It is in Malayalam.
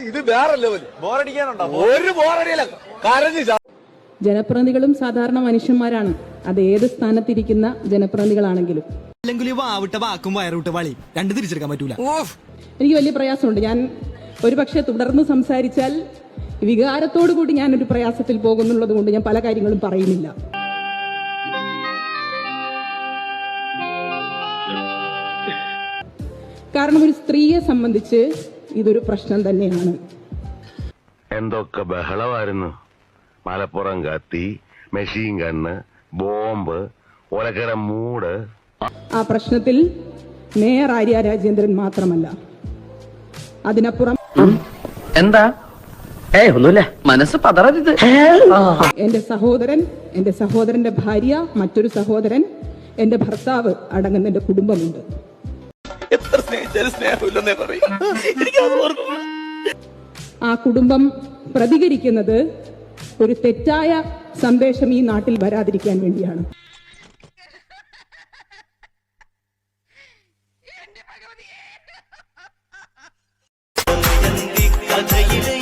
ഇത് വേറെ ലെവൽ. ബോറടിക്കാനുണ്ടോ? ഒരു ബോറടിയല്ല, കരഞ്ഞു. ജനപ്രതിനിധികളും സാധാരണ മനുഷ്യന്മാരാണ്, അത് ഏത് സ്ഥാനത്തിരിക്കുന്ന ജനപ്രതിനിധികളാണെങ്കിലും. വാക്കും വയറുവിട്ട വളി രണ്ട് തിരിച്ചെടുക്കാൻ പറ്റൂല. എനിക്ക് വലിയ പ്രയാസമുണ്ട്. ഞാൻ ഒരുപക്ഷെ തുടർന്ന് സംസാരിച്ചാൽ വികാരത്തോടു കൂടി ഞാനൊരു പ്രയാസത്തിൽ പോകുന്നുള്ളത് കൊണ്ട് ഞാൻ പല കാര്യങ്ങളും പറയുന്നില്ല. കാരണം ഒരു സ്ത്രീയെ സംബന്ധിച്ച് ഇതൊരു പ്രശ്നം തന്നെയാണ്. എന്തൊക്കെ ബഹളമായിരുന്നു. മലപ്പുറം കത്തി, മെഷീൻ ഗണ്ണ്, ബോംബ്, ഒലക്കര മൂട്. ആ പ്രശ്നത്തിൽ മേയർ ആര്യ രാജേന്ദ്രൻ മാത്രമല്ല, അതിനപ്പുറം എന്താ ഒന്നുമില്ല, മനസ്സ് പതറരുത്. എന്റെ സഹോദരൻ, എന്റെ സഹോദരന്റെ ഭാര്യ, മറ്റൊരു സഹോദരൻ, എന്റെ ഭർത്താവ് അടങ്ങുന്ന എന്റെ കുടുംബമുണ്ട്. എത്ര സ്നേഹിച്ചാലും സ്നേഹമില്ലെന്നേ പറയും. ആ കുടുംബം പ്രതികരിക്കുന്നത് ഒരു തെറ്റായ സന്ദേശം ഈ നാട്ടിൽ വരാതിരിക്കാൻ വേണ്ടിയാണ്. കഥയിലെ